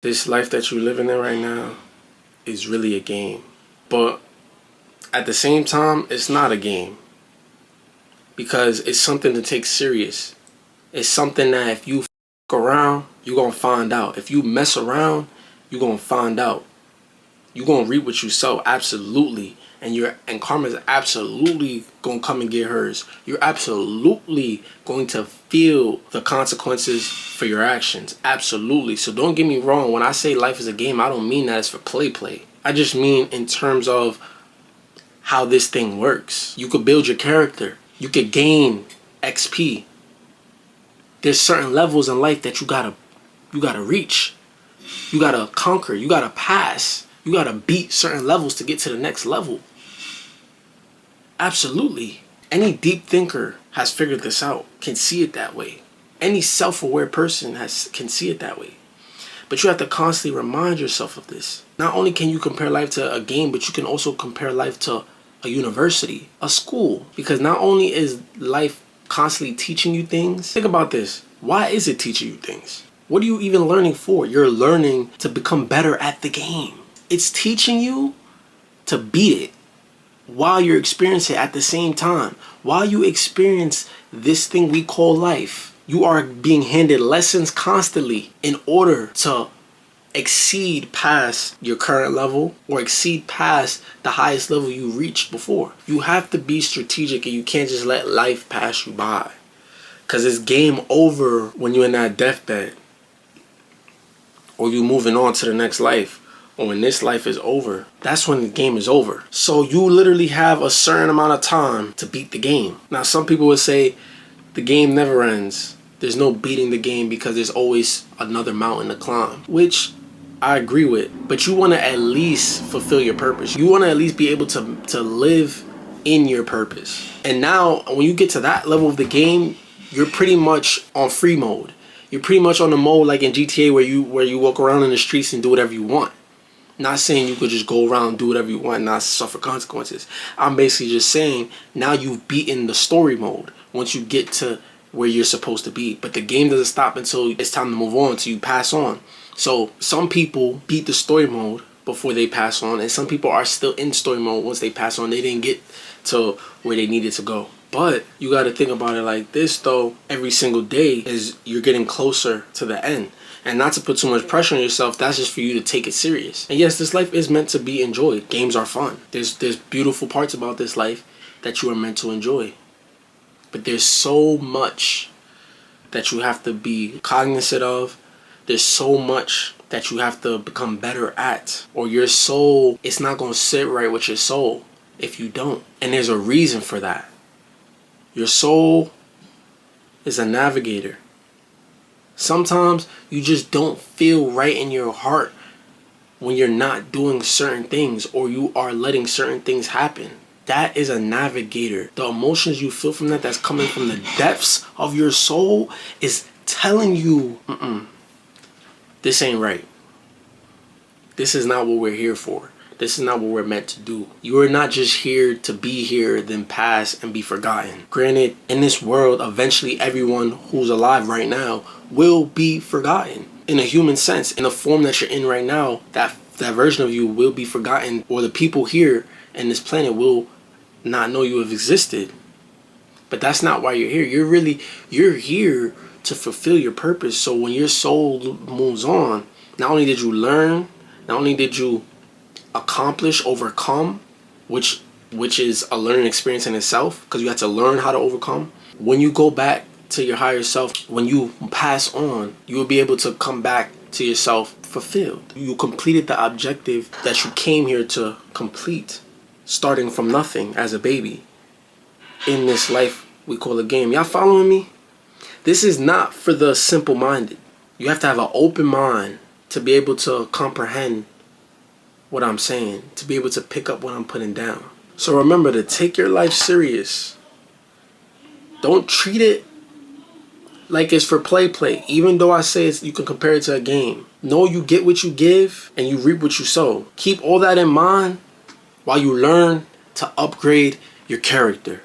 This life that you're living in right now is really a game. But at the same time, it's not a game. Because it's something to take serious. It's something that if you around, you're going to find out. If you mess around, you're going to find out. You're going to reap what you sow, absolutely. And karma's absolutely going to come and get hers. You're absolutely going to feel the consequences for your actions. Absolutely. So don't get me wrong. When I say life is a game, I don't mean that it's for play. I just mean in terms of how this thing works. You could build your character. You could gain XP. There's certain levels in life that you gotta reach. You gotta conquer. You gotta pass. You gotta beat certain levels to get to the next level. Absolutely. Any deep thinker has figured this out, can see it that way. Any self-aware person can see it that way. But you have to constantly remind yourself of this. Not only can you compare life to a game, but you can also compare life to a university, a school. Because not only is life constantly teaching you things, think about this. Why is it teaching you things? What are you even learning for? You're learning to become better at the game. It's teaching you to beat it while you're experiencing it at the same time. While you experience this thing we call life, you are being handed lessons constantly in order to exceed past your current level or exceed past the highest level you reached before. You have to be strategic and you can't just let life pass you by. Because it's game over when you're in that deathbed. Or you moving on to the next life. Or when this life is over, that's when the game is over. So you literally have a certain amount of time to beat the game. Now some people would say the game never ends. There's no beating the game because there's always another mountain to climb. Which I agree with. But you want to at least fulfill your purpose. You want to at least be able to live in your purpose. And now when you get to that level of the game, you're pretty much on free mode. You're pretty much on the mode like in GTA where you walk around in the streets and do whatever you want. Not saying you could just go around and do whatever you want and not suffer consequences. I'm basically just saying now you've beaten the story mode once you get to where you're supposed to be. But the game doesn't stop until it's time to move on, until you pass on. So some people beat the story mode before they pass on, and some people are still in story mode once they pass on. They didn't get to where they needed to go. But you got to think about it like this though. Every single day is you're getting closer to the end. And not to put too much pressure on yourself, that's just for you to take it serious. And yes, this life is meant to be enjoyed. Games are fun. There's beautiful parts about this life that you are meant to enjoy. But there's so much that you have to be cognizant of. There's so much that you have to become better at. Or your soul, it's not going to sit right with your soul if you don't. And there's a reason for that. Your soul is a navigator. Sometimes you just don't feel right in your heart when you're not doing certain things or you are letting certain things happen. That is a navigator. The emotions you feel from that's coming from the depths of your soul is telling you, this ain't right. This is not what we're here for. This is not what we're meant to do. You are not just here to be here, then pass and be forgotten. Granted, in this world, eventually everyone who's alive right now will be forgotten. In a human sense, in the form that you're in right now, that version of you will be forgotten, or the people here in this planet will not know you have existed. But that's not why you're here. You're here to fulfill your purpose. So when your soul moves on, not only did you learn, not only did you accomplish, overcome, which is a learning experience in itself, because you have to learn how to overcome. When you go back to your higher self, when you pass on, you will be able to come back to yourself fulfilled. You completed the objective that you came here to complete, starting from nothing as a baby in this life we call a game. Y'all following me? This is not for the simple-minded. You have to have an open mind to be able to comprehend what I'm saying, to be able to pick up what I'm putting down. So remember to take your life serious. Don't treat it like it's for play. Even though I say you can compare it to a game. Know you get what you give and you reap what you sow. Keep all that in mind while you learn to upgrade your character.